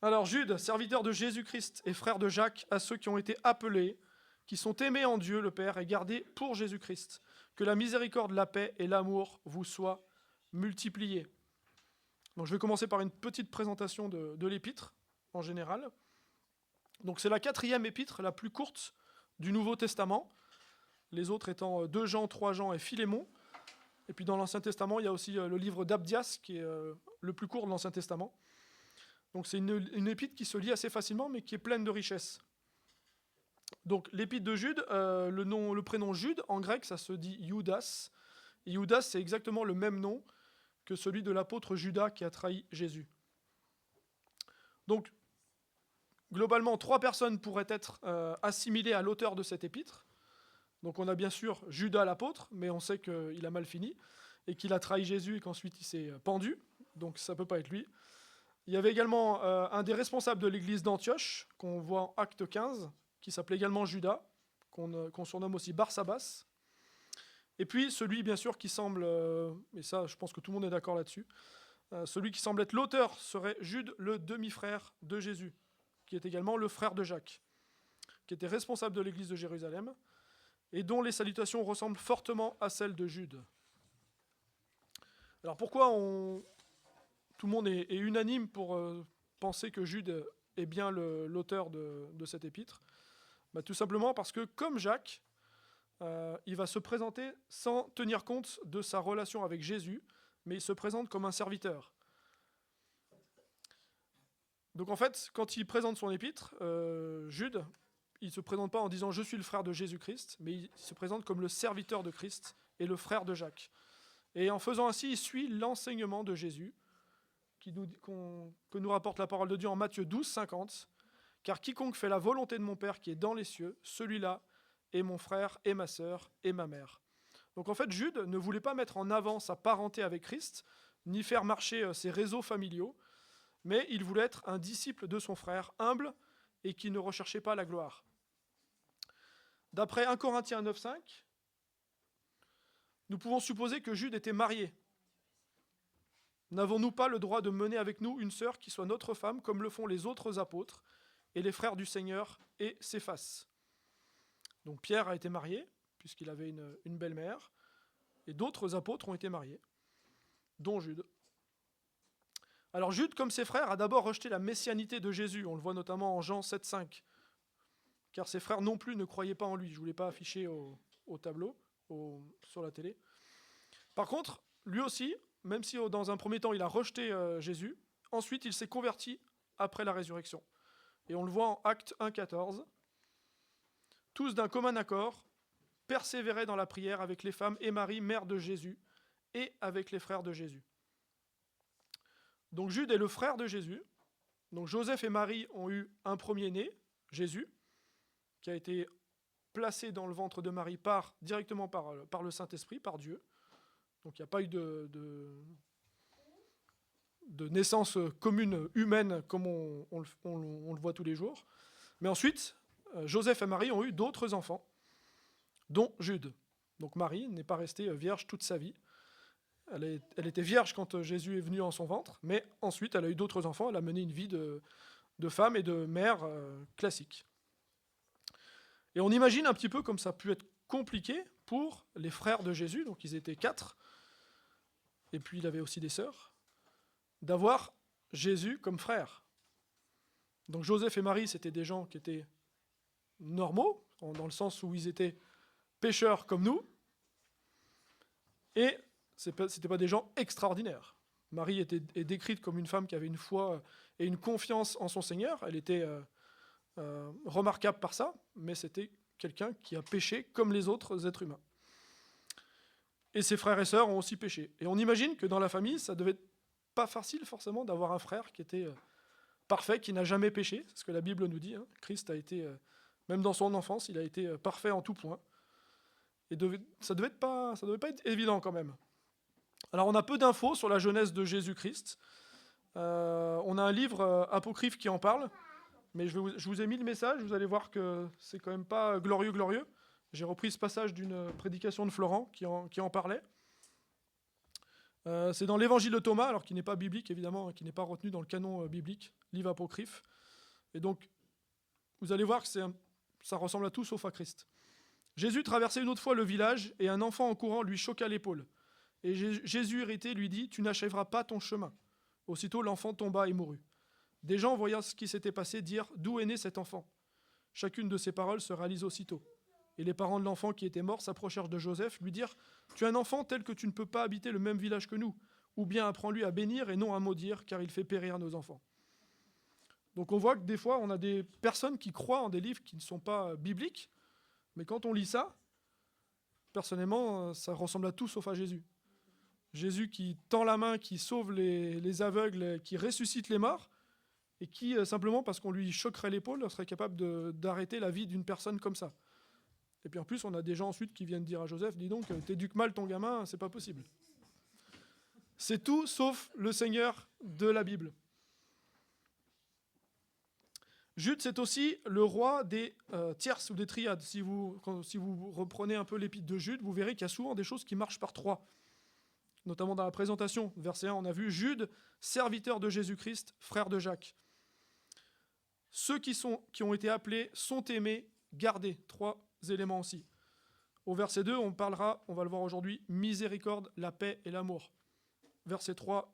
Alors Jude, serviteur de Jésus-Christ et frère de Jacques, à ceux qui ont été appelés, qui sont aimés en Dieu le Père et gardés pour Jésus-Christ, que la miséricorde, la paix et l'amour vous soient multipliés. Donc je vais commencer par une petite présentation de l'épître en général. Donc c'est la 4e épître, la plus courte du Nouveau Testament, les autres étant 2 Jean, 3 Jean et Philémon. Et puis dans l'Ancien Testament, il y a aussi le livre d'Abdias, qui est le plus court de l'Ancien Testament. Donc c'est une épître qui se lit assez facilement, mais qui est pleine de richesses. Donc l'épître de Jude, le prénom Jude, en grec, ça se dit Judas. Et Judas, c'est exactement le même nom que celui de l'apôtre Judas qui a trahi Jésus. Donc, globalement, 3 personnes pourraient être assimilées à l'auteur de cette épître. Donc on a bien sûr Judas l'apôtre, mais on sait qu'il a mal fini, et qu'il a trahi Jésus et qu'ensuite il s'est pendu, donc ça ne peut pas être lui. Il y avait également un des responsables de l'église d'Antioche, qu'on voit en Acte 15, qui s'appelait également Judas, qu'on surnomme aussi Barsabas. Et puis celui, bien sûr, qui semble, et ça je pense que tout le monde est d'accord là-dessus, celui qui semble être l'auteur serait Jude, le demi-frère de Jésus, qui est également le frère de Jacques, qui était responsable de l'église de Jérusalem, et dont les salutations ressemblent fortement à celles de Jude. Alors pourquoi tout le monde est unanime pour penser que Jude est bien l'auteur de cette épître? Tout simplement parce que, comme Jacques, il va se présenter sans tenir compte de sa relation avec Jésus, mais il se présente comme un serviteur. Donc en fait, quand il présente son épître, Jude, il ne se présente pas en disant « je suis le frère de Jésus-Christ », mais il se présente comme le serviteur de Christ et le frère de Jacques. Et en faisant ainsi, il suit l'enseignement de Jésus, que nous rapporte la parole de Dieu en Matthieu 12, 50. « Car quiconque fait la volonté de mon Père qui est dans les cieux, celui-là est mon frère et ma sœur et ma mère. » Donc en fait, Jude ne voulait pas mettre en avant sa parenté avec Christ, ni faire marcher ses réseaux familiaux, mais il voulait être un disciple de son frère, humble et qui ne recherchait pas la gloire. D'après 1 Corinthiens 9, 5, nous pouvons supposer que Jude était marié. N'avons-nous pas le droit de mener avec nous une sœur qui soit notre femme, comme le font les autres apôtres et les frères du Seigneur et Céphas? Donc Pierre a été marié, puisqu'il avait une belle-mère, et d'autres apôtres ont été mariés, dont Jude. Alors Jude, comme ses frères, a d'abord rejeté la messianité de Jésus. On le voit notamment en Jean 7, 5. Car ses frères non plus ne croyaient pas en lui. Je ne voulais pas afficher au tableau, sur la télé. Par contre, lui aussi, même si dans un premier temps il a rejeté Jésus, ensuite il s'est converti après la résurrection. Et on le voit en Acte 1, 14. Tous d'un commun accord persévéraient dans la prière avec les femmes et Marie, mère de Jésus, et avec les frères de Jésus. Donc Jude est le frère de Jésus. Donc Joseph et Marie ont eu un premier-né, Jésus, qui a été placé dans le ventre de Marie directement par le Saint-Esprit, par Dieu. Donc il n'y a pas eu de naissance commune humaine comme on le voit tous les jours. Mais ensuite, Joseph et Marie ont eu d'autres enfants, dont Jude. Donc Marie n'est pas restée vierge toute sa vie. Elle était vierge quand Jésus est venu en son ventre, mais ensuite elle a eu d'autres enfants, elle a mené une vie de femme et de mère classique. Et on imagine un petit peu comme ça a pu être compliqué pour les frères de Jésus, donc ils étaient 4, et puis il avait aussi des sœurs, d'avoir Jésus comme frère. Donc Joseph et Marie, c'était des gens qui étaient normaux, dans le sens où ils étaient pécheurs comme nous, et ce n'étaient pas des gens extraordinaires. Marie est décrite comme une femme qui avait une foi et une confiance en son Seigneur. Elle était remarquable par ça, mais c'était quelqu'un qui a péché comme les autres êtres humains. Et ses frères et sœurs ont aussi péché. Et on imagine que dans la famille, ça devait être pas facile forcément d'avoir un frère qui était parfait, qui n'a jamais péché. C'est ce que la Bible nous dit. Christ a été, même dans son enfance, il a été parfait en tout point. Et ça devait pas être évident quand même. Alors on a peu d'infos sur la jeunesse de Jésus-Christ. On a un livre apocryphe qui en parle, mais je vous ai mis le message, vous allez voir que c'est quand même pas glorieux. J'ai repris ce passage d'une prédication de Florent qui en parlait. C'est dans l'évangile de Thomas, alors qui n'est pas biblique évidemment, qui n'est pas retenu dans le canon biblique, livre apocryphe. Et donc, vous allez voir que ça ressemble à tout sauf à Christ. Jésus traversait une autre fois le village et un enfant en courant lui choqua l'épaule. Et Jésus, irrité, lui dit « Tu n'achèveras pas ton chemin ». Aussitôt, l'enfant tomba et mourut. Des gens, voyant ce qui s'était passé, dirent « D'où est né cet enfant ?» Chacune de ces paroles se réalise aussitôt. Et les parents de l'enfant qui était mort s'approchèrent de Joseph, lui dirent « Tu es un enfant tel que tu ne peux pas habiter le même village que nous, ou bien apprends-lui à bénir et non à maudire, car il fait périr nos enfants. » Donc on voit que des fois, on a des personnes qui croient en des livres qui ne sont pas bibliques, mais quand on lit ça, personnellement, ça ressemble à tout sauf à Jésus. Jésus qui tend la main, qui sauve les aveugles, qui ressuscite les morts, et qui, simplement parce qu'on lui choquerait l'épaule, serait capable d'arrêter la vie d'une personne comme ça. Et puis en plus, on a des gens ensuite qui viennent dire à Joseph, dis donc, t'éduques mal ton gamin, c'est pas possible. C'est tout sauf le Seigneur de la Bible. Jude, c'est aussi le roi des tierces ou des triades. Si vous reprenez un peu l'épître de Jude, vous verrez qu'il y a souvent des choses qui marchent par trois. Notamment dans la présentation, verset 1, on a vu Jude, serviteur de Jésus-Christ, frère de Jacques. Ceux qui ont été appelés sont aimés, gardés. Trois éléments aussi. Au verset 2, on va le voir aujourd'hui, miséricorde, la paix et l'amour. Verset 3,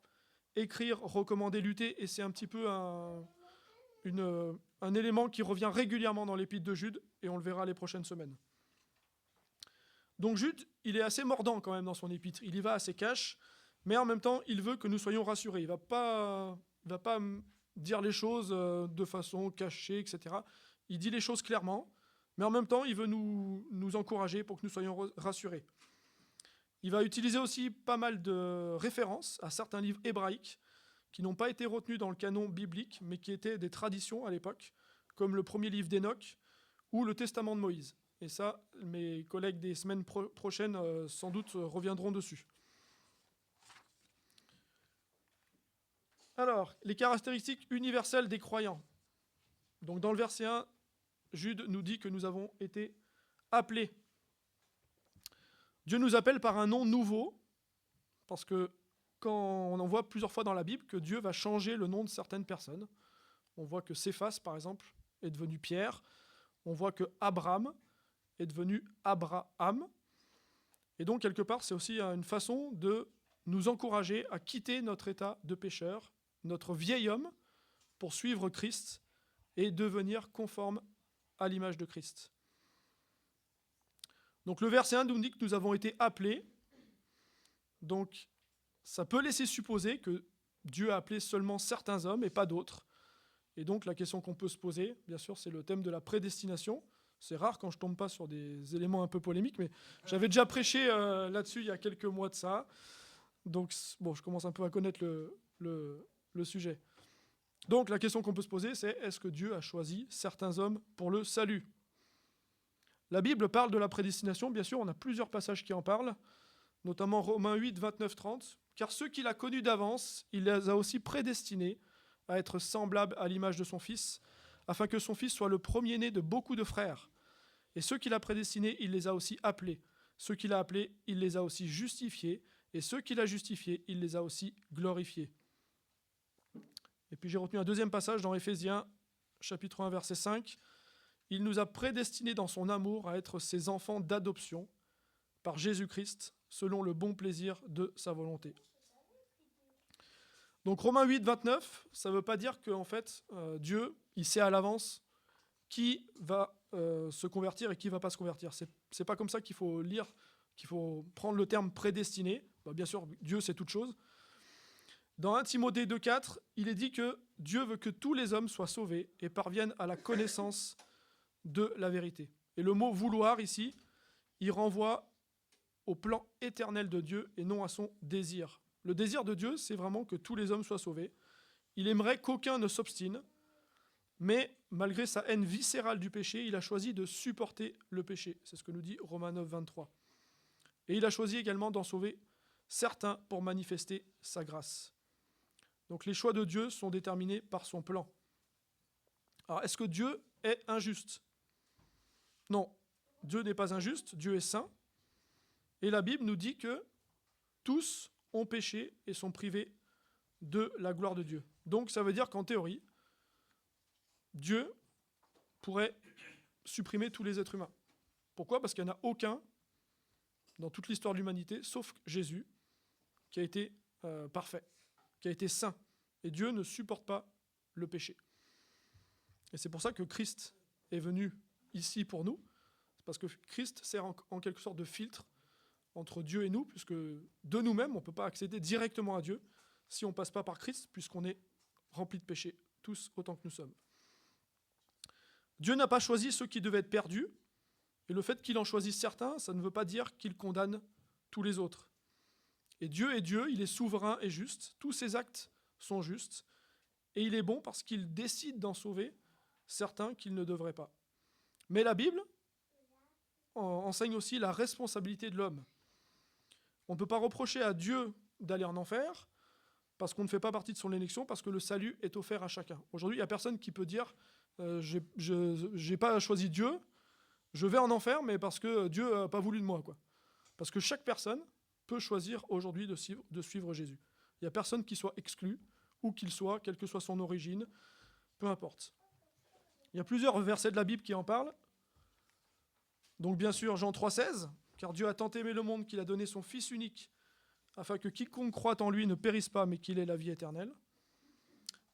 écrire, recommander, lutter, et c'est un petit peu un élément qui revient régulièrement dans l'épître de Jude, et on le verra les prochaines semaines. Donc Jude, il est assez mordant quand même dans son épître, il y va assez cash, mais en même temps, il veut que nous soyons rassurés. Il ne va pas dire les choses de façon cachée, etc. Il dit les choses clairement, mais en même temps, il veut nous encourager pour que nous soyons rassurés. Il va utiliser aussi pas mal de références à certains livres hébraïques qui n'ont pas été retenus dans le canon biblique, mais qui étaient des traditions à l'époque, comme le premier livre d'Enoch ou le Testament de Moïse. Et ça, mes collègues des semaines prochaines, sans doute, reviendront dessus. Alors, les caractéristiques universelles des croyants. Donc, dans le verset 1, Jude nous dit que nous avons été appelés. Dieu nous appelle par un nom nouveau, parce que quand on en voit plusieurs fois dans la Bible que Dieu va changer le nom de certaines personnes. On voit que Céphas, par exemple, est devenu Pierre. On voit que Abraham est devenu Abraham. Et donc, quelque part, c'est aussi une façon de nous encourager à quitter notre état de pécheur, notre vieil homme, pour suivre Christ et devenir conforme à l'image de Christ. Donc, le verset 1 nous dit que nous avons été appelés. Donc, ça peut laisser supposer que Dieu a appelé seulement certains hommes et pas d'autres. Et donc, la question qu'on peut se poser, bien sûr, c'est le thème de la prédestination. C'est rare quand je ne tombe pas sur des éléments un peu polémiques, mais j'avais déjà prêché là-dessus il y a quelques mois de ça. Donc, bon, je commence un peu à connaître le sujet. Donc, la question qu'on peut se poser, c'est est-ce que Dieu a choisi certains hommes pour le salut ? La Bible parle de la prédestination, bien sûr, on a plusieurs passages qui en parlent, notamment Romains 8, 29, 30. « Car ceux qu'il a connus d'avance, il les a aussi prédestinés à être semblables à l'image de son Fils, afin que son Fils soit le premier-né de beaucoup de frères. Et ceux qu'il a prédestinés, il les a aussi appelés. Ceux qu'il a appelés, il les a aussi justifiés. Et ceux qu'il a justifiés, il les a aussi glorifiés. » Et puis j'ai retenu un deuxième passage dans Éphésiens, chapitre 1, verset 5. « Il nous a prédestinés dans son amour à être ses enfants d'adoption, par Jésus-Christ, selon le bon plaisir de sa volonté. » Donc Romains 8, 29, ça ne veut pas dire qu'en fait, Dieu, il sait à l'avance qui va se convertir et qui ne va pas se convertir. C'est pas comme ça qu'il faut lire, qu'il faut prendre le terme prédestiné. Bien sûr, Dieu sait toute chose. Dans 1 Timothée 2, 4, il est dit que Dieu veut que tous les hommes soient sauvés et parviennent à la connaissance de la vérité. Et le mot « vouloir » ici, il renvoie au plan éternel de Dieu et non à son désir. Le désir de Dieu, c'est vraiment que tous les hommes soient sauvés. Il aimerait qu'aucun ne s'obstine, mais malgré sa haine viscérale du péché, il a choisi de supporter le péché. C'est ce que nous dit Romains 9, 23. Et il a choisi également d'en sauver certains pour manifester sa grâce. Donc les choix de Dieu sont déterminés par son plan. Alors, est-ce que Dieu est injuste ? Non, Dieu n'est pas injuste, Dieu est saint. Et la Bible nous dit que tous ont péché et sont privés de la gloire de Dieu. Donc ça veut dire qu'en théorie, Dieu pourrait supprimer tous les êtres humains. Pourquoi ? Parce qu'il n'y en a aucun dans toute l'histoire de l'humanité, sauf Jésus, qui a été parfait, qui a été saint. Et Dieu ne supporte pas le péché. Et c'est pour ça que Christ est venu ici pour nous. C'est parce que Christ sert en quelque sorte de filtre entre Dieu et nous, puisque de nous-mêmes, on ne peut pas accéder directement à Dieu si on ne passe pas par Christ, puisqu'on est rempli de péché, tous autant que nous sommes. Dieu n'a pas choisi ceux qui devaient être perdus, et le fait qu'il en choisisse certains, ça ne veut pas dire qu'il condamne tous les autres. Et Dieu est Dieu, il est souverain et juste, tous ses actes sont justes, et il est bon parce qu'il décide d'en sauver certains qu'il ne devrait pas. Mais la Bible enseigne aussi la responsabilité de l'homme. On ne peut pas reprocher à Dieu d'aller en enfer parce qu'on ne fait pas partie de son élection, parce que le salut est offert à chacun. Aujourd'hui, il n'y a personne qui peut dire je n'ai pas choisi Dieu, je vais en enfer, mais parce que Dieu n'a pas voulu de moi, quoi. Parce que chaque personne peut choisir aujourd'hui de suivre Jésus. Il n'y a personne qui soit exclu, où qu'il soit, quelle que soit son origine, peu importe. Il y a plusieurs versets de la Bible qui en parlent. Donc bien sûr, Jean 3,16, « Car Dieu a tant aimé le monde qu'il a donné son Fils unique, afin que quiconque croit en lui ne périsse pas, mais qu'il ait la vie éternelle. »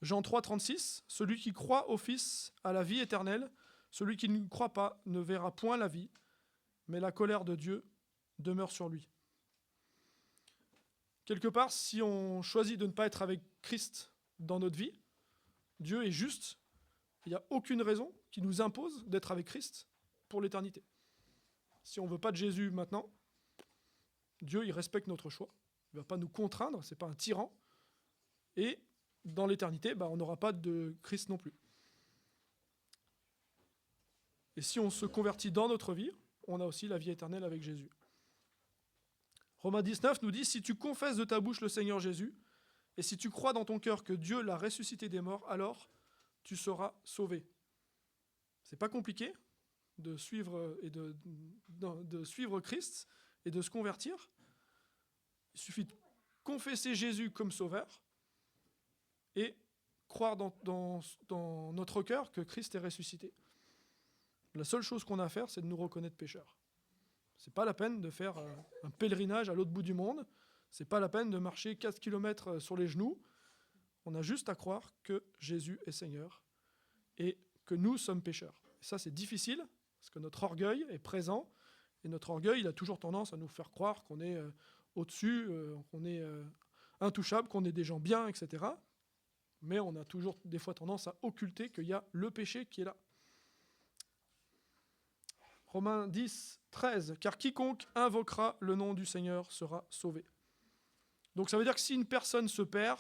Jean 3,36, « Celui qui croit au Fils a la vie éternelle, celui qui ne croit pas ne verra point la vie, mais la colère de Dieu demeure sur lui. » Quelque part, si on choisit de ne pas être avec Christ dans notre vie, Dieu est juste. Il n'y a aucune raison qui nous impose d'être avec Christ pour l'éternité. Si on ne veut pas de Jésus maintenant, Dieu, il respecte notre choix. Il ne va pas nous contraindre, ce n'est pas un tyran. Et dans l'éternité, on n'aura pas de Christ non plus. Et si on se convertit dans notre vie, on a aussi la vie éternelle avec Jésus. Romains 19 nous dit, « Si tu confesses de ta bouche le Seigneur Jésus, et si tu crois dans ton cœur que Dieu l'a ressuscité des morts, alors tu seras sauvé. » C'est pas compliqué de suivre, de suivre Christ et de se convertir. Il suffit de confesser Jésus comme sauveur et croire dans notre cœur que Christ est ressuscité. La seule chose qu'on a à faire, c'est de nous reconnaître pécheurs. C'est pas la peine de faire un pèlerinage à l'autre bout du monde. C'est pas la peine de marcher 4 km sur les genoux. On a juste à croire que Jésus est Seigneur et que nous sommes pécheurs. Et ça, c'est difficile parce que notre orgueil est présent et notre orgueil, il a toujours tendance à nous faire croire qu'on est au-dessus, qu'on est intouchable, qu'on est des gens bien, etc. Mais on a toujours des fois tendance à occulter qu'il y a le péché qui est là. Romains 10, 13, « Car quiconque invoquera le nom du Seigneur sera sauvé. » Donc ça veut dire que si une personne se perd,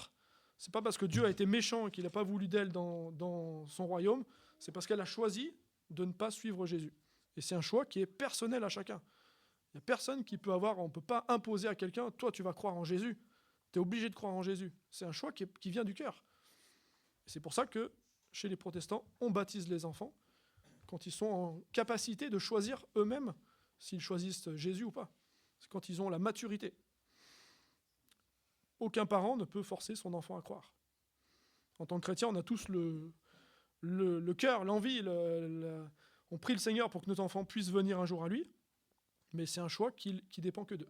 c'est pas parce que Dieu a été méchant et qu'il n'a pas voulu d'elle dans son royaume, c'est parce qu'elle a choisi de ne pas suivre Jésus. Et c'est un choix qui est personnel à chacun. Il n'y a personne qui peut avoir, on ne peut pas imposer à quelqu'un, toi tu vas croire en Jésus, tu es obligé de croire en Jésus. C'est un choix qui vient du cœur. Et c'est pour ça que chez les protestants, on baptise les enfants quand ils sont en capacité de choisir eux-mêmes s'ils choisissent Jésus ou pas. C'est quand ils ont la maturité. Aucun parent ne peut forcer son enfant à croire. En tant que chrétien, on a tous le cœur, l'envie, on prie le Seigneur pour que nos enfants puissent venir un jour à lui, mais c'est un choix qui dépend que d'eux.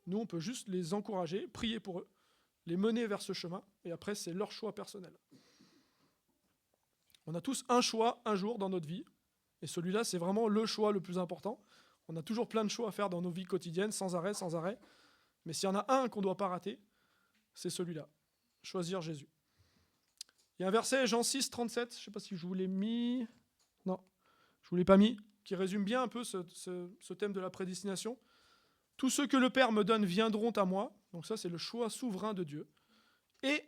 Nous, on peut juste les encourager, prier pour eux, les mener vers ce chemin, et après, c'est leur choix personnel. On a tous un choix un jour dans notre vie, et celui-là, c'est vraiment le choix le plus important. On a toujours plein de choix à faire dans nos vies quotidiennes, sans arrêt, mais s'il y en a un qu'on ne doit pas rater, c'est celui-là, choisir Jésus. Il y a un verset, Jean 6, 37, je ne sais pas si je vous l'ai mis, non, je ne vous l'ai pas mis, qui résume bien un peu ce thème de la prédestination. « Tous ceux que le Père me donne viendront à moi », donc ça c'est le choix souverain de Dieu, « et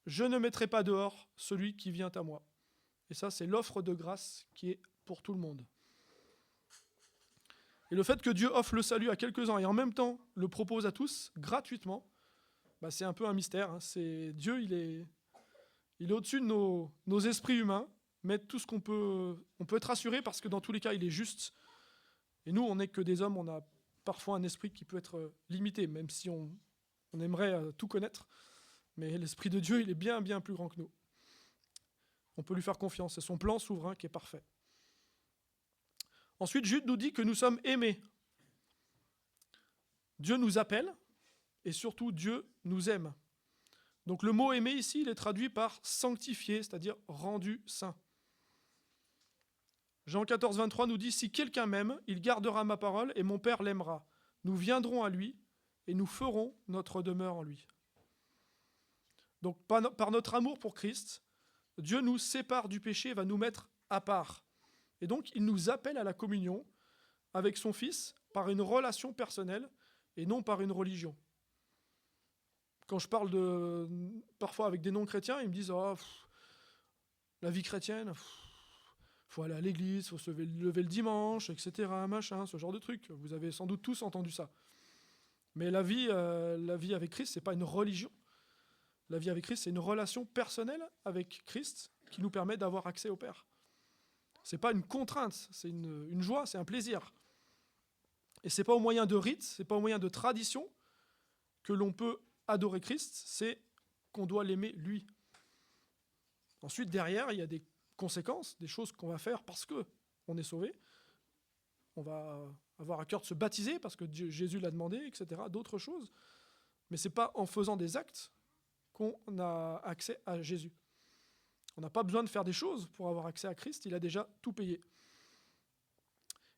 je ne mettrai pas dehors celui qui vient à moi ». Et ça c'est l'offre de grâce qui est pour tout le monde. Et le fait que Dieu offre le salut à quelques-uns et en même temps le propose à tous, gratuitement, c'est un peu un mystère. C'est Dieu, il est au-dessus de nos esprits humains, mais tout ce on peut être rassuré parce que dans tous les cas, il est juste. Et nous, on n'est que des hommes, on a parfois un esprit qui peut être limité, même si on On aimerait tout connaître, mais l'Esprit de Dieu, il est bien, bien plus grand que nous. On peut lui faire confiance, c'est son plan souverain qui est parfait. Ensuite, Jude nous dit que nous sommes aimés. Dieu nous appelle, et surtout Dieu nous aime. Donc le mot aimer ici, il est traduit par sanctifié, c'est-à-dire rendu saint. Jean 14, 23 nous dit « Si quelqu'un m'aime, il gardera ma parole et mon Père l'aimera. Nous viendrons à lui et nous ferons notre demeure en lui. » Donc par notre amour pour Christ, Dieu nous sépare du péché et va nous mettre à part. Et donc il nous appelle à la communion avec son Fils par une relation personnelle et non par une religion. Quand je parle parfois avec des non-chrétiens, ils me disent « Oh, la vie chrétienne, faut aller à l'église, il faut se lever le dimanche, etc. » machin, ce genre de trucs. Vous avez sans doute tous entendu ça. Mais la vie avec Christ, ce n'est pas une religion. La vie avec Christ, c'est une relation personnelle avec Christ qui nous permet d'avoir accès au Père. Ce n'est pas une contrainte, c'est une joie, c'est un plaisir. Et ce n'est pas au moyen de rites, ce n'est pas au moyen de tradition que l'on peut adorer Christ, c'est qu'on doit l'aimer lui. Ensuite, derrière, il y a des conséquences, des choses qu'on va faire parce qu'on est sauvé. On va avoir à cœur de se baptiser parce que Jésus l'a demandé, etc. D'autres choses. Mais ce n'est pas en faisant des actes qu'on a accès à Jésus. On n'a pas besoin de faire des choses pour avoir accès à Christ, il a déjà tout payé.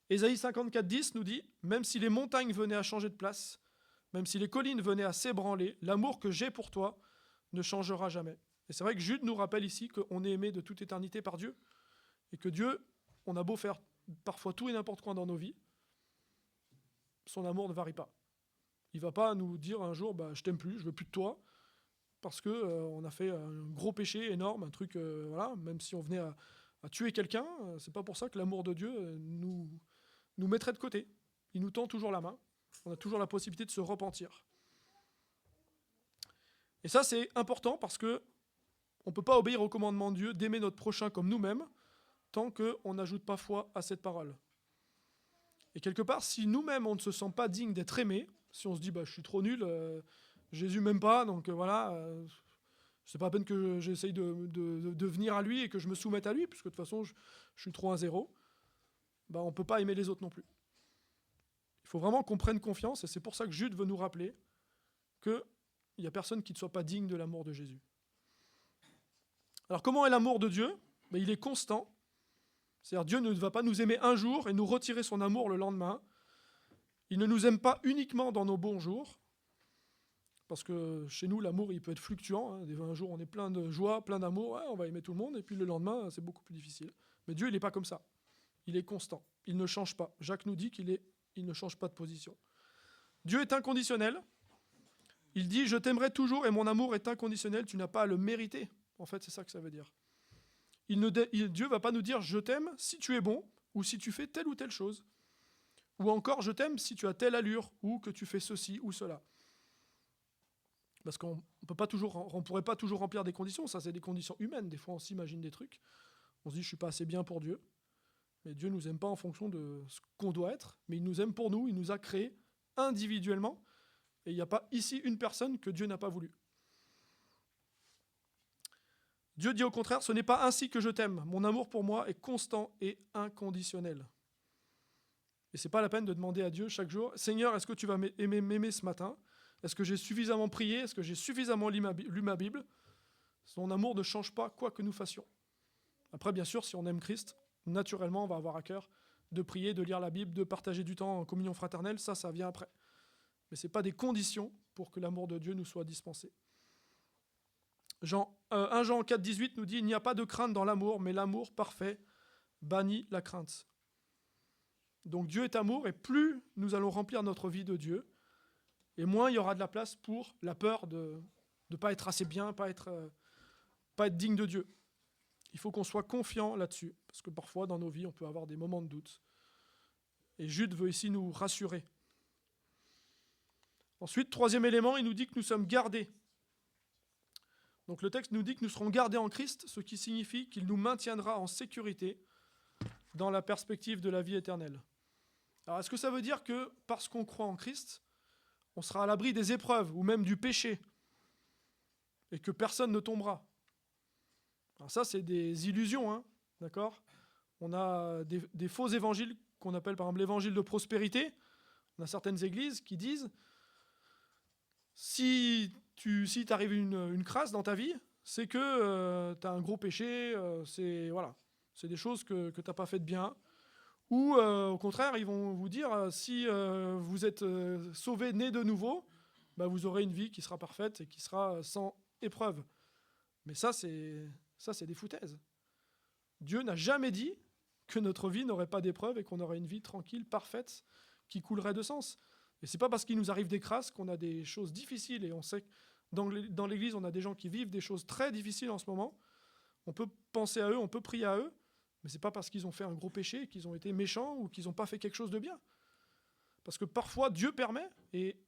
Ésaïe 54, 10 nous dit « Même si les montagnes venaient à changer de place, même si les collines venaient à s'ébranler, l'amour que j'ai pour toi ne changera jamais. » Et c'est vrai que Jude nous rappelle ici qu'on est aimé de toute éternité par Dieu, et que Dieu, on a beau faire parfois tout et n'importe quoi dans nos vies, son amour ne varie pas. Il ne va pas nous dire un jour « je t'aime plus, je veux plus de toi », parce qu'on a fait un gros péché énorme, un truc, voilà, même si on venait à tuer quelqu'un, c'est pas pour ça que l'amour de Dieu nous mettrait de côté. Il nous tend toujours la main, on a toujours la possibilité de se repentir. Et ça, c'est important parce que on ne peut pas obéir au commandement de Dieu d'aimer notre prochain comme nous-mêmes tant qu'on n'ajoute pas foi à cette parole. Et quelque part, si nous-mêmes, on ne se sent pas digne d'être aimé, si on se dit je suis trop nul, Jésus m'aime pas, donc voilà, c'est pas la peine que j'essaye de venir à lui et que je me soumette à lui, puisque de toute façon, je suis trop un zéro, on ne peut pas aimer les autres non plus. Il faut vraiment qu'on prenne confiance, et c'est pour ça que Jude veut nous rappeler qu'il n'y a personne qui ne soit pas digne de l'amour de Jésus. Alors comment est l'amour de Dieu ? Il est constant. C'est-à-dire Dieu ne va pas nous aimer un jour et nous retirer son amour le lendemain. Il ne nous aime pas uniquement dans nos bons jours, parce que chez nous, l'amour, il peut être fluctuant. Un jour, on est plein de joie, plein d'amour, on va aimer tout le monde, et puis le lendemain, c'est beaucoup plus difficile. Mais Dieu, il n'est pas comme ça. Il est constant. Il ne change pas. Jacques nous dit qu'il ne change pas de position. Dieu est inconditionnel. Il dit « Je t'aimerai toujours et mon amour est inconditionnel, tu n'as pas à le mériter ». En fait, c'est ça que ça Dieu ne va pas nous dire « Je t'aime si tu es bon ou si tu fais telle ou telle chose ». Ou encore « Je t'aime si tu as telle allure ou que tu fais ceci ou cela ». Parce qu'on ne pourrait pas toujours remplir des conditions. Ça, c'est des conditions humaines. Des fois, on s'imagine des trucs. On se dit « Je ne suis pas assez bien pour Dieu ». Mais Dieu ne nous aime pas en fonction de ce qu'on doit être, mais il nous aime pour nous. Il nous a créés individuellement. Et il n'y a pas ici une personne que Dieu n'a pas voulu. Dieu dit au contraire, ce n'est pas ainsi que je t'aime. Mon amour pour moi est constant et inconditionnel. Et ce n'est pas la peine de demander à Dieu chaque jour, Seigneur, est-ce que tu vas m'aimer ce matin ? Est-ce que j'ai suffisamment prié ? Est-ce que j'ai suffisamment lu ma Bible ? Son amour ne change pas quoi que nous fassions. Après, bien sûr, si on aime Christ, naturellement, on va avoir à cœur de prier, de lire la Bible, de partager du temps en communion fraternelle. Ça vient après. Mais ce n'est pas des conditions pour que l'amour de Dieu nous soit dispensé. 1 Jean 4, 18 nous dit « Il n'y a pas de crainte dans l'amour, mais l'amour parfait bannit la crainte. » Donc Dieu est amour, et plus nous allons remplir notre vie de Dieu, et moins il y aura de la place pour la peur de ne pas être assez bien, pas être digne de Dieu. Il faut qu'on soit confiant là-dessus, parce que parfois dans nos vies, on peut avoir des moments de doute. Et Jude veut ici nous rassurer. Ensuite, troisième élément, il nous dit que nous sommes gardés. Donc le texte nous dit que nous serons gardés en Christ, ce qui signifie qu'il nous maintiendra en sécurité dans la perspective de la vie éternelle. Alors est-ce que ça veut dire que parce qu'on croit en Christ, on sera à l'abri des épreuves ou même du péché et que personne ne tombera. Alors ça, c'est des illusions, hein, d'accord ? On a des faux évangiles qu'on appelle par exemple l'évangile de prospérité. On a certaines églises qui disent si t'arrive une crasse dans ta vie, c'est que tu as un gros péché, c'est des choses que tu n'as pas faites bien. Ou au contraire, ils vont vous dire si vous êtes sauvé, né de nouveau, bah, vous aurez une vie qui sera parfaite et qui sera sans épreuve. Mais ça, c'est des foutaises. Dieu n'a jamais dit que notre vie n'aurait pas d'épreuve et qu'on aurait une vie tranquille, parfaite, qui coulerait de sens. Et c'est pas parce qu'il nous arrive des crasses qu'on a des choses difficiles, et on sait que dans l'Église, on a des gens qui vivent des choses très difficiles en ce moment. On peut penser à eux, on peut prier à eux, mais c'est pas parce qu'ils ont fait un gros péché, qu'ils ont été méchants ou qu'ils n'ont pas fait quelque chose de bien. Parce que parfois, Dieu permet, et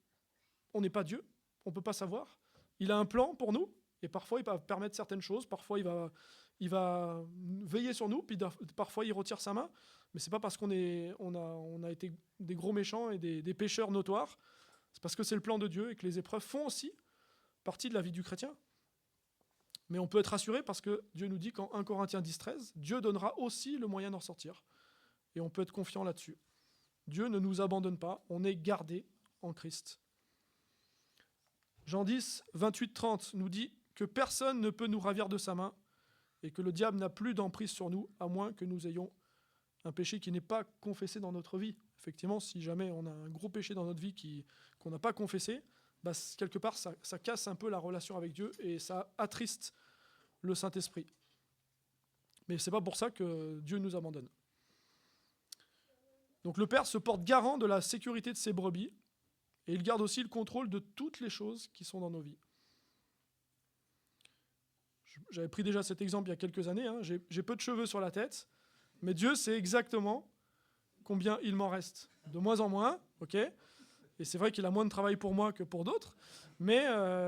on n'est pas Dieu, on peut pas savoir. Il a un plan pour nous, et parfois il va permettre certaines choses, parfois il va veiller sur nous, puis parfois il retire sa main. Mais c'est pas parce qu'on a été des gros méchants et des pécheurs notoires, c'est parce que c'est le plan de Dieu et que les épreuves font aussi partie de la vie du chrétien. Mais on peut être rassuré parce que Dieu nous dit qu'en 1 Corinthiens 10-13, Dieu donnera aussi le moyen d'en sortir. Et on peut être confiant là-dessus. Dieu ne nous abandonne pas, on est gardé en Christ. Jean 10, 28-30 nous dit que personne ne peut nous ravir de sa main et que le diable n'a plus d'emprise sur nous, à moins que nous ayons un péché qui n'est pas confessé dans notre vie. Effectivement, si jamais on a un gros péché dans notre vie qu'on n'a pas confessé, bah, quelque part, ça casse un peu la relation avec Dieu et ça attriste le Saint-Esprit. Mais ce n'est pas pour ça que Dieu nous abandonne. Donc le Père se porte garant de la sécurité de ses brebis et il garde aussi le contrôle de toutes les choses qui sont dans nos vies. J'avais pris déjà cet exemple il y a quelques années. Hein. J'ai peu de cheveux sur la tête, mais Dieu sait exactement combien il m'en reste. De moins en moins, ok ? Et c'est vrai qu'il a moins de travail pour moi que pour d'autres, mais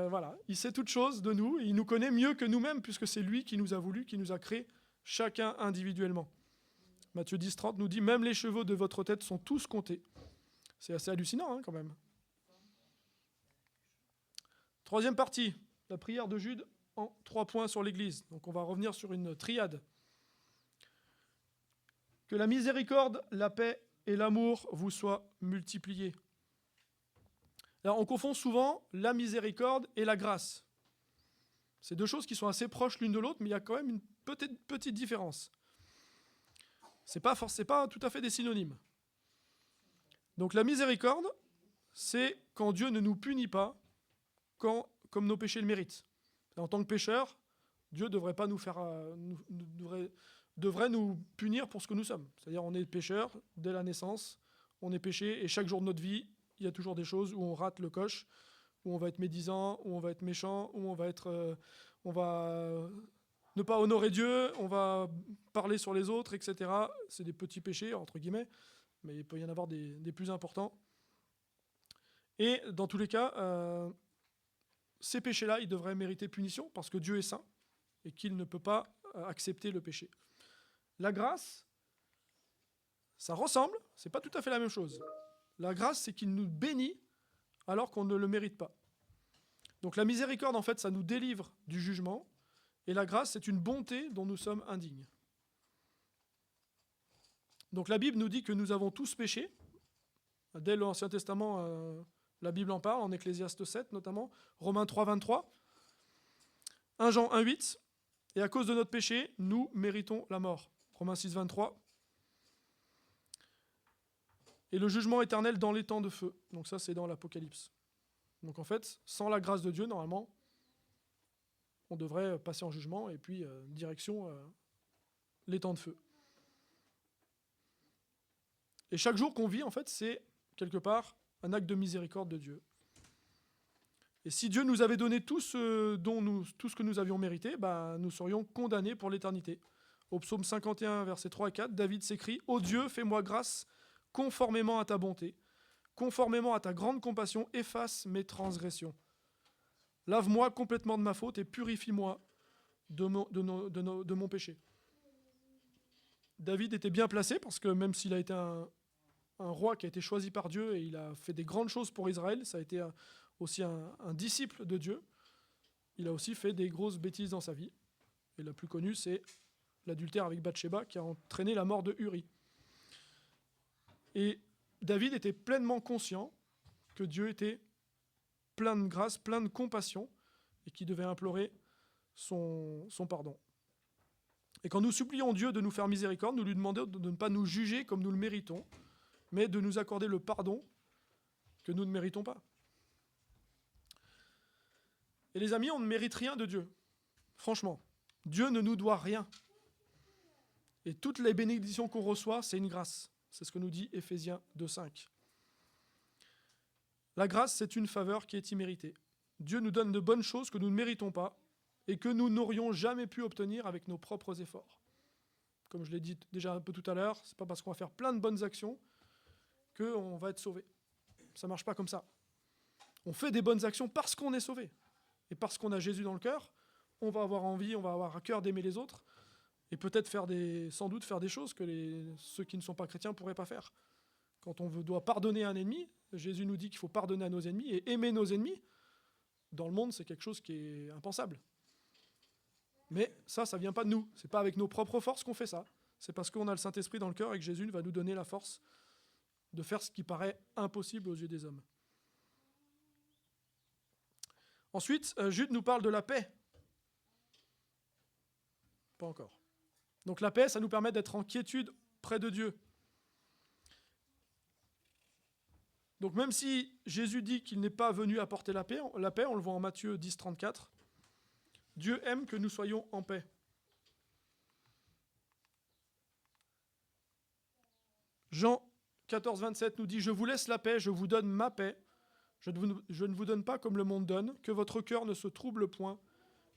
voilà, il sait toutes choses de nous, et il nous connaît mieux que nous-mêmes, puisque c'est lui qui nous a voulu, qui nous a créés chacun individuellement. Matthieu 10-30 nous dit « Même les cheveux de votre tête sont tous comptés ». C'est assez hallucinant, hein, quand même. Troisième partie, la prière de Jude en 3 points sur l'Église. Donc on va revenir sur une triade. Que la miséricorde, la paix et l'amour vous soient multipliés. Alors, on confond souvent la miséricorde et la grâce. C'est deux choses qui sont assez proches l'une de l'autre, mais il y a quand même une petite différence. C'est pas tout à fait des synonymes. Donc la miséricorde, c'est quand Dieu ne nous punit pas comme nos péchés le méritent. En tant que pécheurs, Dieu devrait nous punir pour ce que nous sommes. C'est-à-dire on est pécheurs dès la naissance, on est péché, et chaque jour de notre vie, il y a toujours des choses où on rate le coche, où on va être médisant, où on va être méchant, où on va ne pas honorer Dieu, on va parler sur les autres, etc. C'est des petits péchés, entre guillemets, mais il peut y en avoir des plus importants. Et dans tous les cas, ces péchés-là, ils devraient mériter punition, parce que Dieu est saint, et qu'il ne peut pas accepter le péché. La grâce, ça ressemble, c'est pas tout à fait la même chose. La grâce, c'est qu'il nous bénit alors qu'on ne le mérite pas. Donc la miséricorde, en fait, ça nous délivre du jugement. Et la grâce, c'est une bonté dont nous sommes indignes. Donc la Bible nous dit que nous avons tous péché. Dès l'Ancien Testament, la Bible en parle, en Ecclésiaste 7 notamment, Romains 3, 23, 1 Jean 1, 8. Et à cause de notre péché, nous méritons la mort. Romains 6, 23. Et le jugement éternel dans les temps de feu. Donc ça, c'est dans l'Apocalypse. Donc en fait, sans la grâce de Dieu, normalement, on devrait passer en jugement et puis direction les temps de feu. Et chaque jour qu'on vit, en fait, c'est quelque part un acte de miséricorde de Dieu. Et si Dieu nous avait donné tout ce que nous avions mérité, nous serions condamnés pour l'éternité. Au psaume 51, versets 3 et 4, David s'écrie « Ô Dieu, fais-moi grâce, conformément à ta bonté, conformément à ta grande compassion, efface mes transgressions. Lave-moi complètement de ma faute et purifie-moi de mon péché. » David était bien placé parce que même s'il a été un roi qui a été choisi par Dieu et il a fait des grandes choses pour Israël. Ça a été aussi un disciple de Dieu. Il a aussi fait des grosses bêtises dans sa vie. Et la plus connue, c'est l'adultère avec Bathsheba qui a entraîné la mort de Uri. Et David était pleinement conscient que Dieu était plein de grâce, plein de compassion et qu'il devait implorer son pardon. Et quand nous supplions Dieu de nous faire miséricorde, nous lui demandons de ne pas nous juger comme nous le méritons, mais de nous accorder le pardon que nous ne méritons pas. Et les amis, on ne mérite rien de Dieu. Franchement, Dieu ne nous doit rien. Et toutes les bénédictions qu'on reçoit, c'est une grâce. C'est ce que nous dit Éphésiens 2,5. La grâce, c'est une faveur qui est imméritée. Dieu nous donne de bonnes choses que nous ne méritons pas et que nous n'aurions jamais pu obtenir avec nos propres efforts. Comme je l'ai dit déjà un peu tout à l'heure, c'est pas parce qu'on va faire plein de bonnes actions qu'on va être sauvé. Ça marche pas comme ça. On fait des bonnes actions parce qu'on est sauvé. Et parce qu'on a Jésus dans le cœur, on va avoir envie, on va avoir à cœur d'aimer les autres et peut-être sans doute faire des choses que ceux qui ne sont pas chrétiens ne pourraient pas faire. Quand on doit pardonner à un ennemi, Jésus nous dit qu'il faut pardonner à nos ennemis et aimer nos ennemis. Dans le monde, c'est quelque chose qui est impensable. Mais ça vient pas de nous. C'est pas avec nos propres forces qu'on fait ça. C'est parce qu'on a le Saint-Esprit dans le cœur et que Jésus va nous donner la force de faire ce qui paraît impossible aux yeux des hommes. Ensuite, Jude nous parle de la paix. Pas encore. Donc la paix, ça nous permet d'être en quiétude près de Dieu. Donc même si Jésus dit qu'il n'est pas venu apporter la paix, on le voit en Matthieu 10, 34, Dieu aime que nous soyons en paix. Jean 14, 27 nous dit « Je vous laisse la paix, je vous donne ma paix. Je ne vous donne pas comme le monde donne, que votre cœur ne se trouble point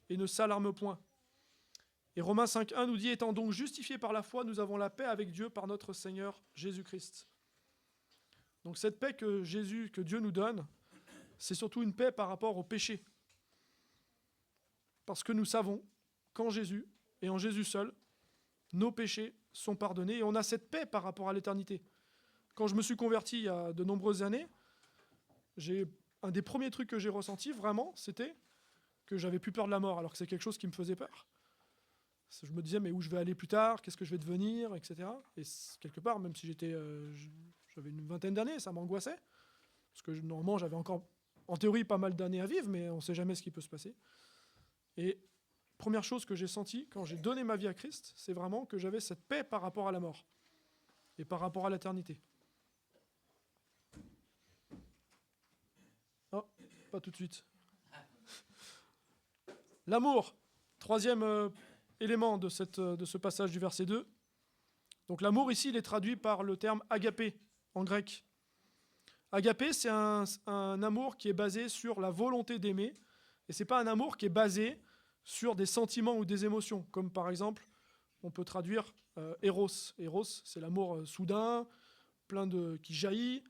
et ne s'alarme point. » Et Romains 5, 1 nous dit « Étant donc justifiés par la foi, nous avons la paix avec Dieu par notre Seigneur Jésus-Christ. » Donc cette paix que Dieu nous donne, c'est surtout une paix par rapport au péché. Parce que nous savons qu'en Jésus, et en Jésus seul, nos péchés sont pardonnés et on a cette paix par rapport à l'éternité. Quand je me suis converti il y a de nombreuses années, un des premiers trucs que j'ai ressenti vraiment, c'était que j'avais plus peur de la mort, alors que c'est quelque chose qui me faisait peur. Je me disais, mais où je vais aller plus tard, qu'est-ce que je vais devenir, etc. Et quelque part, même si j'avais une vingtaine d'années, ça m'angoissait. Parce que normalement, j'avais encore, en théorie, pas mal d'années à vivre, mais on ne sait jamais ce qui peut se passer. Et première chose que j'ai sentie quand j'ai donné ma vie à Christ, c'est vraiment que j'avais cette paix par rapport à la mort et par rapport à l'éternité. Oh, pas tout de suite. L'amour, troisième élément de ce passage du verset 2. Donc l'amour ici, il est traduit par le terme agapé en grec. Agapé, c'est un amour qui est basé sur la volonté d'aimer, et c'est pas un amour qui est basé sur des sentiments ou des émotions, comme par exemple, on peut traduire Eros. Eros, c'est l'amour soudain, qui jaillit,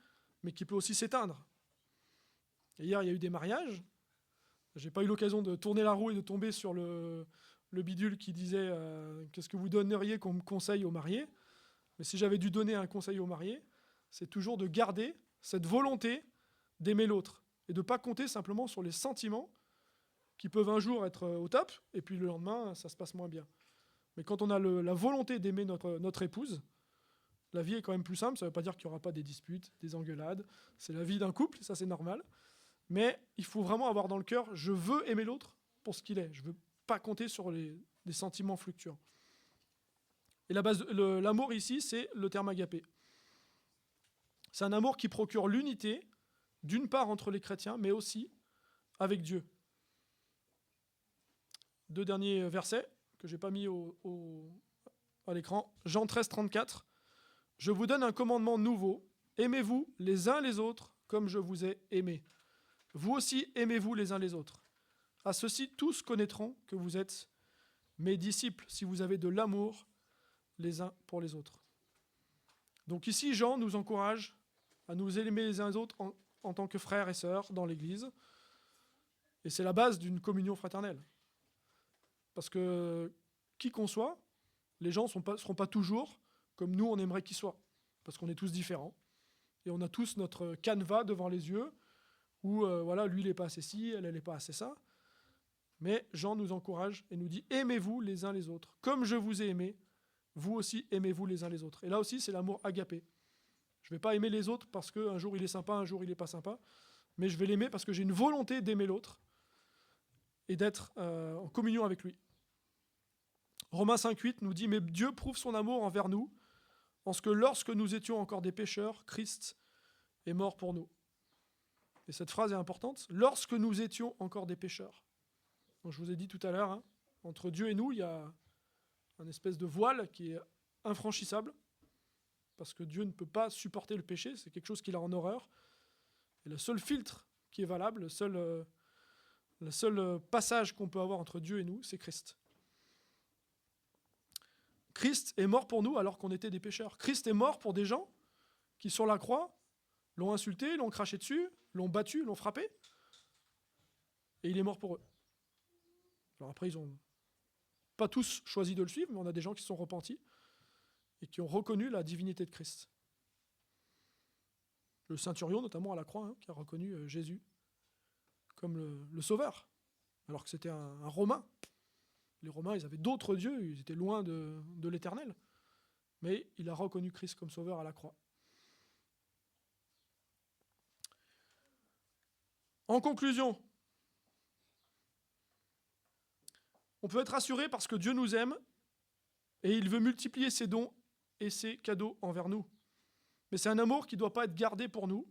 mais qui peut aussi s'éteindre. Et hier, il y a eu des mariages. J'ai pas eu l'occasion de tourner la roue et de tomber sur le bidule qui disait qu'est-ce que vous donneriez comme conseil aux mariés. Mais si j'avais dû donner un conseil aux mariés, c'est toujours de garder cette volonté d'aimer l'autre et de ne pas compter simplement sur les sentiments qui peuvent un jour être au top et puis le lendemain, ça se passe moins bien. Mais quand on a la volonté d'aimer notre épouse, la vie est quand même plus simple. Ça ne veut pas dire qu'il n'y aura pas des disputes, des engueulades. C'est la vie d'un couple, ça c'est normal. Mais il faut vraiment avoir dans le cœur, je veux aimer l'autre pour ce qu'il est. Je ne veux pas compter sur des sentiments fluctuants. Et l'amour ici, c'est le terme agapé. C'est un amour qui procure l'unité, d'une part entre les chrétiens, mais aussi avec Dieu. Deux derniers versets que je n'ai pas mis à l'écran. Jean 13, 34. « Je vous donne un commandement nouveau. Aimez-vous les uns les autres comme je vous ai aimés. Vous aussi aimez-vous les uns les autres. À ceci, tous connaîtront que vous êtes mes disciples si vous avez de l'amour les uns pour les autres. » Donc ici, Jean nous encourage à nous aimer les uns les autres en tant que frères et sœurs dans l'Église. Et c'est la base d'une communion fraternelle. Parce que qui qu'on soit, les gens ne seront pas toujours comme nous on aimerait qu'ils soient. Parce qu'on est tous différents. et on a tous notre canevas devant les yeux, où voilà, lui, il n'est pas assez ci, elle n'est pas assez ça. Mais Jean nous encourage et nous dit « Aimez-vous les uns les autres. Comme je vous ai aimé, vous aussi aimez-vous les uns les autres. » Et là aussi, c'est l'amour agapé. Je ne vais pas aimer les autres parce qu'un jour il est sympa, un jour il n'est pas sympa, mais je vais l'aimer parce que j'ai une volonté d'aimer l'autre et d'être en communion avec lui. Romains 5,8 nous dit « Mais Dieu prouve son amour envers nous, en ce que lorsque nous étions encore des pécheurs, Christ est mort pour nous. » Et cette phrase est importante. « Lorsque nous étions encore des pécheurs. » Donc je vous ai dit tout à l'heure, hein, entre Dieu et nous, il y a une espèce de voile qui est infranchissable, parce que Dieu ne peut pas supporter le péché, c'est quelque chose qu'il a en horreur. Et le seul filtre qui est valable, le seul passage qu'on peut avoir entre Dieu et nous, c'est Christ. Christ est mort pour nous alors qu'on était des pécheurs. Christ est mort pour des gens qui, sur la croix, l'ont insulté, l'ont craché dessus, l'ont battu, l'ont frappé. Et il est mort pour eux. Alors après, ils n'ont pas tous choisi de le suivre, mais on a des gens qui se sont repentis et qui ont reconnu la divinité de Christ. Le centurion, notamment à la croix, hein, qui a reconnu Jésus comme le sauveur, alors que c'était un Romain. Les Romains, ils avaient d'autres dieux, ils étaient loin de l'Éternel. Mais il a reconnu Christ comme sauveur à la croix. En conclusion, on peut être rassuré parce que Dieu nous aime et il veut multiplier ses dons et ses cadeaux envers nous. Mais c'est un amour qui ne doit pas être gardé pour nous.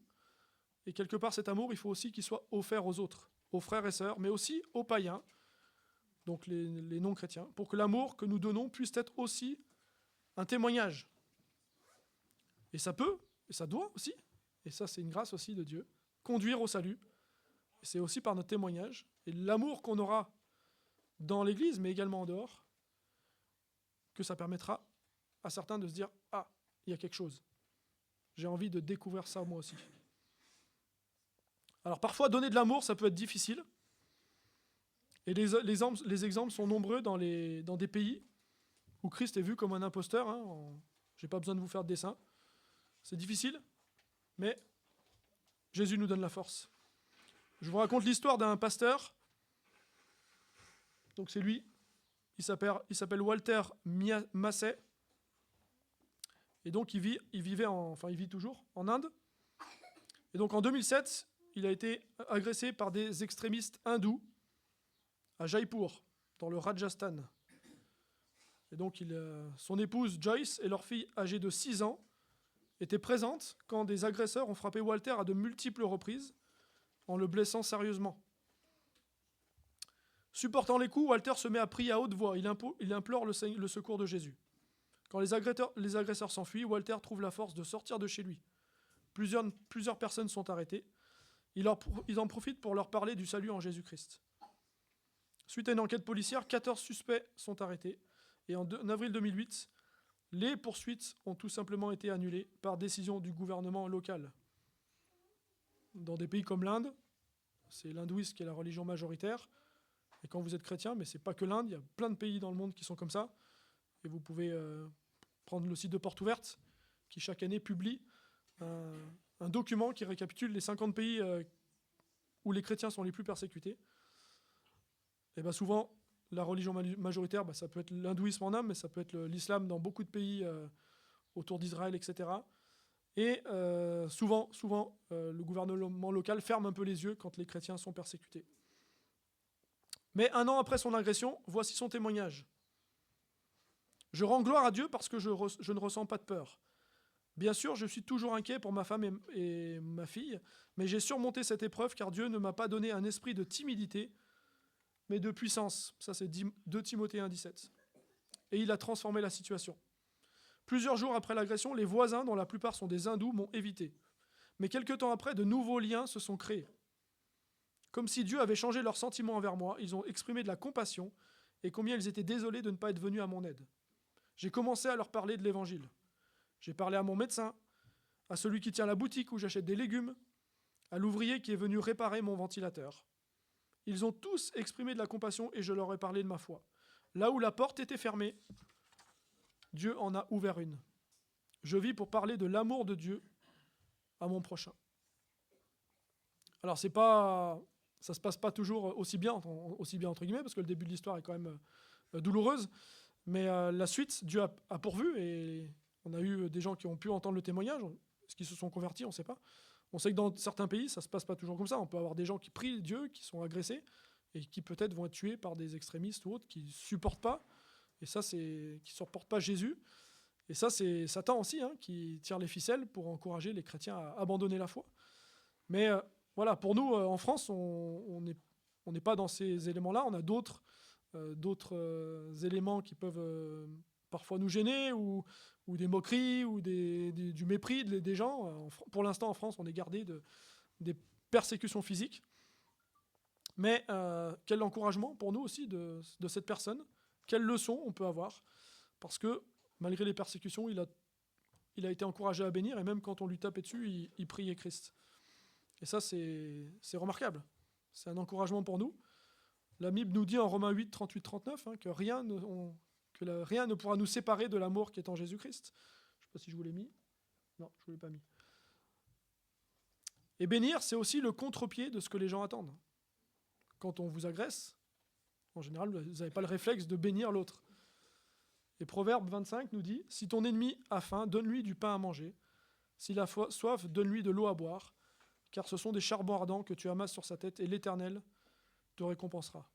Et quelque part, cet amour, il faut aussi qu'il soit offert aux autres, aux frères et sœurs, mais aussi aux païens, donc les non-chrétiens, pour que l'amour que nous donnons puisse être aussi un témoignage. Et ça peut, et ça doit aussi, et ça c'est une grâce aussi de Dieu, conduire au salut. Et c'est aussi par notre témoignage et l'amour qu'on aura dans l'Église, mais également en dehors, que ça permettra à certains de se dire « Ah, il y a quelque chose. J'ai envie de découvrir ça moi aussi. » Alors parfois, donner de l'amour, ça peut être difficile. Et les exemples sont nombreux dans des pays où Christ est vu comme un imposteur. Hein, je n'ai pas besoin de vous faire de dessin. C'est difficile, mais Jésus nous donne la force. Je vous raconte l'histoire d'un pasteur. Donc c'est lui. Il s'appelle Walter Massey. Et donc il vit toujours en Inde. Et donc en 2007, il a été agressé par des extrémistes hindous à Jaipur, dans le Rajasthan. Et donc son épouse Joyce et leur fille âgée de 6 ans étaient présentes quand des agresseurs ont frappé Walter à de multiples reprises en le blessant sérieusement. Supportant les coups, Walter se met à prier à haute voix. Il implore le secours de Jésus. Quand les agresseurs s'enfuient, Walter trouve la force de sortir de chez lui. Plusieurs personnes sont arrêtées. Ils en profitent pour leur parler du salut en Jésus-Christ. Suite à une enquête policière, 14 suspects sont arrêtés. Et en avril 2008, les poursuites ont tout simplement été annulées par décision du gouvernement local. Dans des pays comme l'Inde, c'est l'hindouisme qui est la religion majoritaire. Et quand vous êtes chrétien, mais ce n'est pas que l'Inde, il y a plein de pays dans le monde qui sont comme ça. Et vous pouvez prendre le site de Porte Ouverte, qui chaque année publie un document qui récapitule les 50 pays où les chrétiens sont les plus persécutés. Et bien souvent, la religion majoritaire, ça peut être l'hindouisme en Inde, mais ça peut être l'islam dans beaucoup de pays autour d'Israël, etc. Et souvent, le gouvernement local ferme un peu les yeux quand les chrétiens sont persécutés. Mais 1 an après son agression, voici son témoignage. « Je rends gloire à Dieu parce que je ne ressens pas de peur. Bien sûr, je suis toujours inquiet pour ma femme et ma fille, mais j'ai surmonté cette épreuve car Dieu ne m'a pas donné un esprit de timidité, mais de puissance. » Ça, c'est 2 Timothée 1,17. Et il a transformé la situation. Plusieurs jours après l'agression, les voisins, dont la plupart sont des hindous, m'ont évité. Mais quelques temps après, de nouveaux liens se sont créés. Comme si Dieu avait changé leurs sentiments envers moi, ils ont exprimé de la compassion et combien ils étaient désolés de ne pas être venus à mon aide. J'ai commencé à leur parler de l'Évangile. J'ai parlé à mon médecin, à celui qui tient la boutique où j'achète des légumes, à l'ouvrier qui est venu réparer mon ventilateur. Ils ont tous exprimé de la compassion et je leur ai parlé de ma foi. Là où la porte était fermée, Dieu en a ouvert une. Je vis pour parler de l'amour de Dieu à mon prochain. Alors ça se passe pas toujours aussi bien entre guillemets, parce que le début de l'histoire est quand même douloureuse, mais la suite, Dieu a pourvu, et on a eu des gens qui ont pu entendre le témoignage, est-ce qu'ils se sont convertis, on ne sait pas. On sait que dans certains pays, ça se passe pas toujours comme ça. On peut avoir des gens qui prient Dieu, qui sont agressés, et qui peut-être vont être tués par des extrémistes ou autres qui ne supportent pas, et ça c'est qui supportent pas Jésus. Et ça c'est Satan aussi, hein, qui tire les ficelles pour encourager les chrétiens à abandonner la foi. Mais voilà, pour nous, en France, on n'est pas dans ces éléments-là. On a d'autres éléments qui peuvent parfois nous gêner, ou des moqueries, ou du mépris des gens. Pour l'instant, en France, on est gardé des persécutions physiques. Mais quel encouragement pour nous aussi de cette personne. Quelle leçon on peut avoir. Parce que malgré les persécutions, il a été encouragé à bénir, et même quand on lui tapait dessus, il priait Christ. Et ça, c'est remarquable. C'est un encouragement pour nous. La Bible nous dit en Romains 8, 38-39 que rien ne pourra nous séparer de l'amour qui est en Jésus-Christ. Je ne sais pas si je vous l'ai mis. Non, je ne vous l'ai pas mis. Et bénir, c'est aussi le contre-pied de ce que les gens attendent. Quand on vous agresse, en général, vous n'avez pas le réflexe de bénir l'autre. Et Proverbe 25 nous dit « Si ton ennemi a faim, donne-lui du pain à manger. S'il a soif, donne-lui de l'eau à boire. Car ce sont des charbons ardents que tu amasses sur sa tête, et l'Éternel te récompensera. »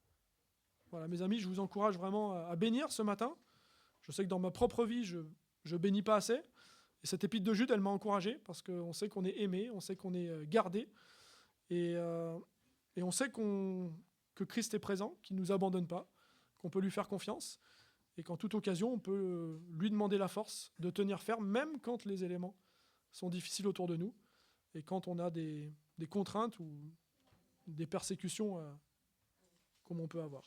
Voilà, mes amis, je vous encourage vraiment à bénir ce matin. Je sais que dans ma propre vie, je ne bénis pas assez. Et cette épître de Jude, elle m'a encouragé, parce qu'on sait qu'on est aimé, on sait qu'on est gardé. Et on sait que Christ est présent, qu'il ne nous abandonne pas, qu'on peut lui faire confiance, et qu'en toute occasion, on peut lui demander la force de tenir ferme, même quand les éléments sont difficiles autour de nous, et quand on a des contraintes ou des persécutions comme on peut avoir.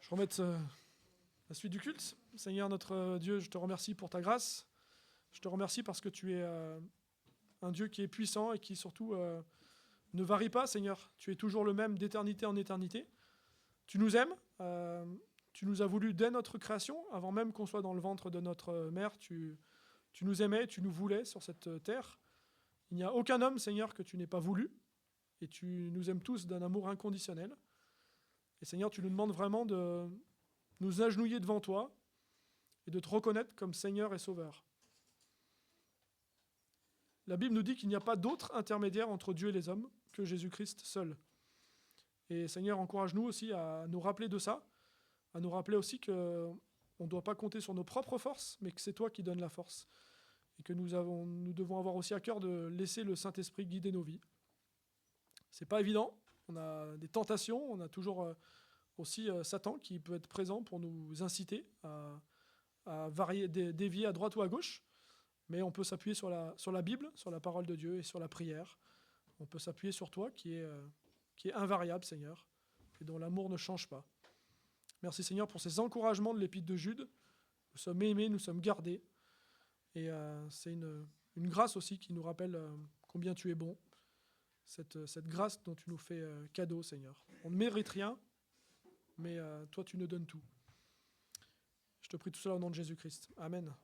Je remets la suite du culte. Seigneur notre Dieu, je te remercie pour ta grâce. Je te remercie parce que tu es un Dieu qui est puissant et qui surtout ne varie pas, Seigneur. Tu es toujours le même d'éternité en éternité. Tu nous aimes. Tu nous as voulu dès notre création, avant même qu'on soit dans le ventre de notre mère. Tu nous aimais, tu nous voulais sur cette terre. Il n'y a aucun homme, Seigneur, que tu n'aies pas voulu. Et tu nous aimes tous d'un amour inconditionnel. Et Seigneur, tu nous demandes vraiment de nous agenouiller devant toi et de te reconnaître comme Seigneur et Sauveur. La Bible nous dit qu'il n'y a pas d'autre intermédiaire entre Dieu et les hommes que Jésus-Christ seul. Et Seigneur, encourage-nous aussi à nous rappeler de ça, à nous rappeler aussi qu'on ne doit pas compter sur nos propres forces, mais que c'est toi qui donnes la force. Et que nous devons avoir aussi à cœur de laisser le Saint-Esprit guider nos vies. C'est pas évident, on a des tentations, on a toujours aussi Satan qui peut être présent pour nous inciter à dévier à droite ou à gauche, mais on peut s'appuyer sur la Bible, sur la parole de Dieu et sur la prière. On peut s'appuyer sur toi qui est invariable, Seigneur, et dont l'amour ne change pas. Merci Seigneur pour ces encouragements de l'épître de Jude. Nous sommes aimés, nous sommes gardés, et c'est une grâce aussi qui nous rappelle combien tu es bon. Cette grâce dont tu nous fais cadeau, Seigneur. On ne mérite rien, mais toi, tu nous donnes tout. Je te prie tout cela au nom de Jésus-Christ. Amen.